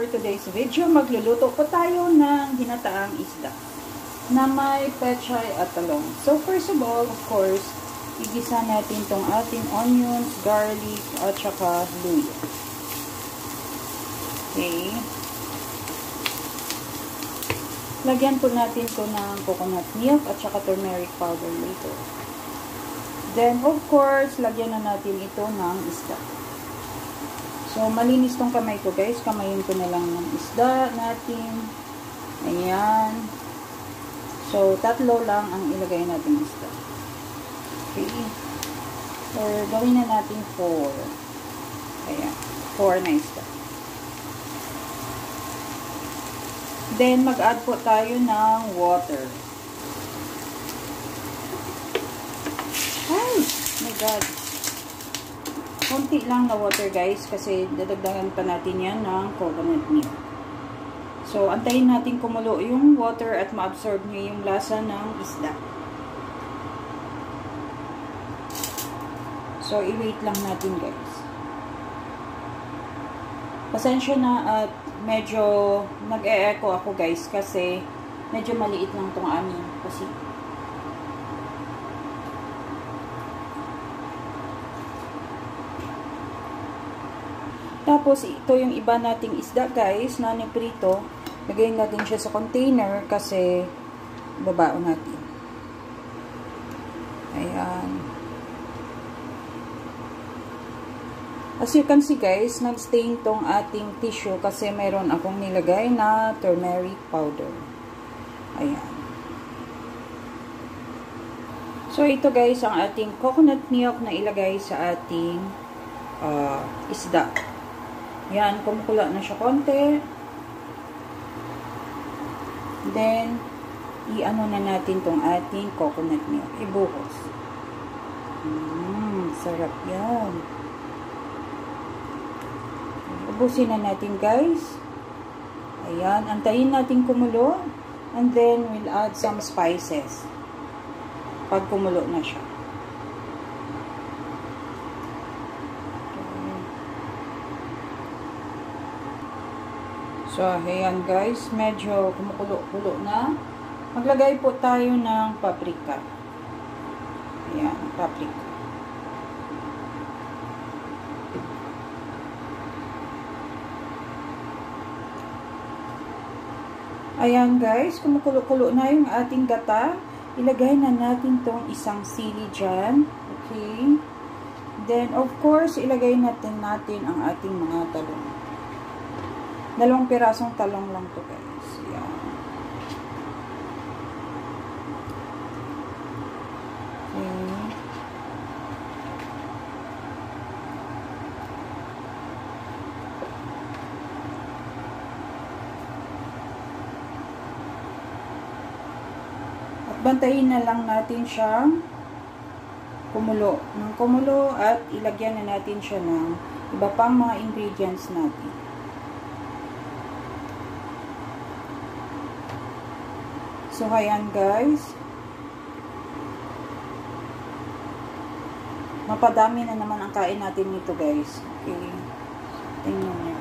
for today's video, magluluto po tayo ng ginataang isda na may pechay at talong. So first of all, of course, igisa natin tong ating onions, garlic, at saka luya. Okay. Lagyan po natin to ng coconut milk at saka turmeric powder later. Then, of course, lagyan na natin ito ng isda. So, malinis tong kamay ko, guys. Kamayin ko na lang ng isda natin. Ayan. So, 3 lang ang ilagay natin isda. Okay. Or, gawin na natin 4. Ayan. 4 na isda. Then, mag-add po tayo ng water. Ay! My God! Konti lang na water, guys, kasi dadagdagan pa natin yan ng coconut milk. So, antayin natin kumulo yung water at ma-absorb nyo yung lasa ng isda. So, i-wait lang natin, guys. Pasensya na at medyo nag-e-echo ako, guys, kasi medyo maliit lang tong amin kasi. Tapos, ito yung iba nating isda, guys, na niprito. Lagayin natin siya sa container kasi babao natin. Ayan. As you can see, guys, nag-stain tong ating tissue kasi meron akong nilagay na turmeric powder. Ayan. So, ito, guys, ang ating coconut milk na ilagay sa ating isda. Yan, kumukula na siya konti. Then, i-ano na natin tong ating coconut milk. Ibuhos. Sarap yan. Ubusin na natin, guys. Ayan, antayin natin kumulo. And then, we'll add some spices. Pag kumulo na siya. So, ayan, guys. Medyo kumukulo-kulo na. Maglagay po tayo ng paprika. Ayan, paprika. Ayan, guys. Kumukulo-kulo na yung ating gata. Ilagay na natin tong isang sili dyan. Okay. Then, of course, ilagay natin ang ating mga talong. 2 pirasong talong lang to, guys. Yan. Okay. At bantayin na lang natin siyang kumulo. Nang kumulo at ilagyan na natin siya ng iba pang mga ingredients natin. So, ayan, guys. Mapadami na naman ang kain natin nito, guys. Okay. Tingnan niyo.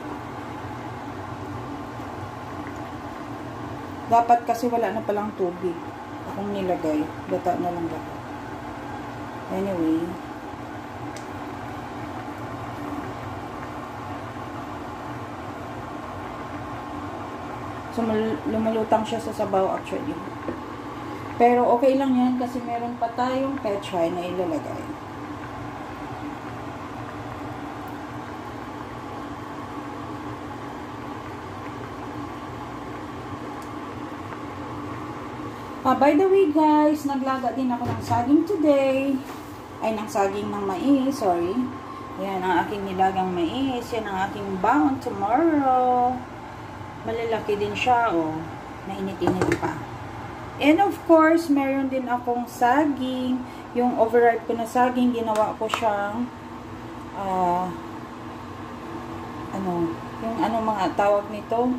Dapat kasi wala na palang tubig. Akong nilagay. Gata na lang gata. Anyway. So, lumalutang siya sa sabaw actually. Pero, okay lang yan kasi meron pa tayong pechay na ilalagay. By the way, guys, naglaga din ako ng saging today. Ay, ng saging ng mais, sorry. Yan, ang aking nilagang mais. Yan ang aking baon tomorrow. Malalaki din siya, oh. Nainit-init pa. And of course, meron din akong saging. Yung overripe ko na saging, ginawa ko siyang yung mga tawag nito?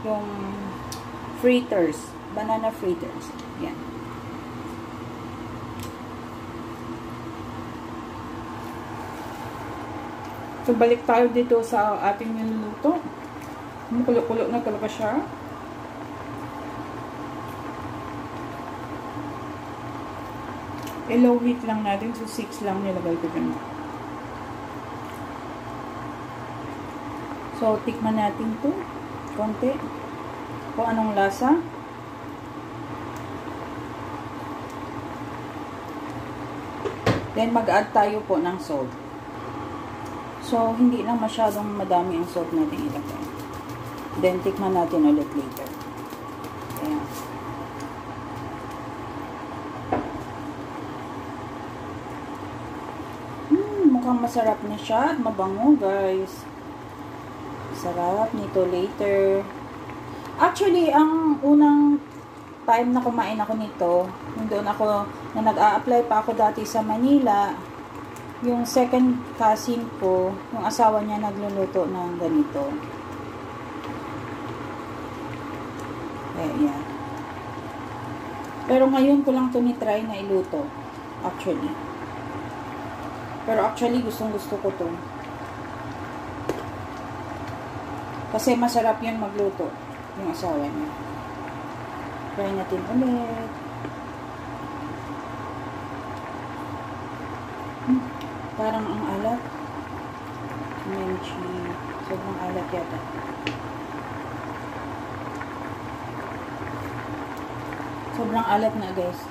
Yung fritters. Banana fritters. Yan. So, balik tayo dito sa ating niluluto. Kulo-kulo na talaga siya. Low heat lang natin. So, 6 lang nilagay ko dyan. So, tikman natin to. Konti. Kung anong lasa. Then, mag-add tayo po ng salt. So, hindi lang masyadong madami ang salt natin ilagay. Then, tikman natin ulit later. Ayan. Mukhang masarap na siya at mabango, guys. Sarap nito later. Actually, ang unang time na kumain ako nito, yung doon ako, na nag-a-apply pa ako dati sa Manila, yung second cousin ko, yung asawa niya nagluluto ng ganito. Ayan. Pero ngayon ko lang ito ni-try na iluto. Actually. Pero actually, gustong-gusto ko to. Kasi masarap yun magluto. Yung asawa niya. Try natin ulit. Parang ang alat. Menchi. Sobrang alat yata. Sobrang alat na, guys.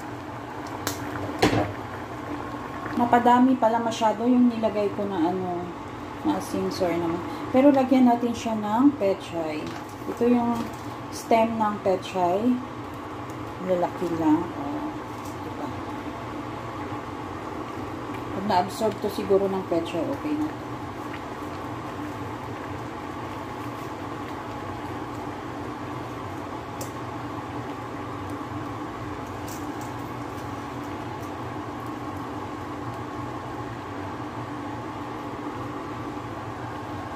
Mapadami pala masyado yung nilagay ko na ano, na asin, sorry naman. Pero lagyan natin siya ng pechay. Ito yung stem ng pechay. Lalaki lang. Oh, diba? Pag na-absorb to siguro ng pechay, okay na to.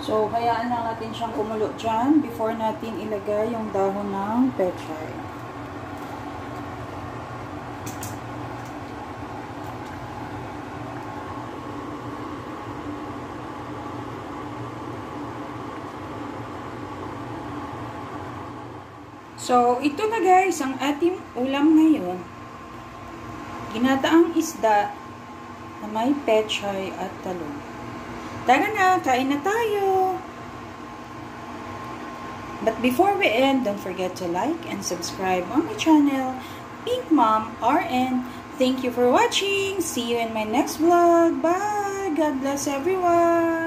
So, hayaan lang natin siyang kumulo dyan before natin ilagay yung dahon ng pechay. So, ito na guys, ang ating ulam ngayon. Ginataang isda na may pechay at talong. Tara na, kain na tayo! But before we end, don't forget to like and subscribe on my channel, Pink Mom RN. Thank you for watching! See you in my next vlog! Bye! God bless everyone!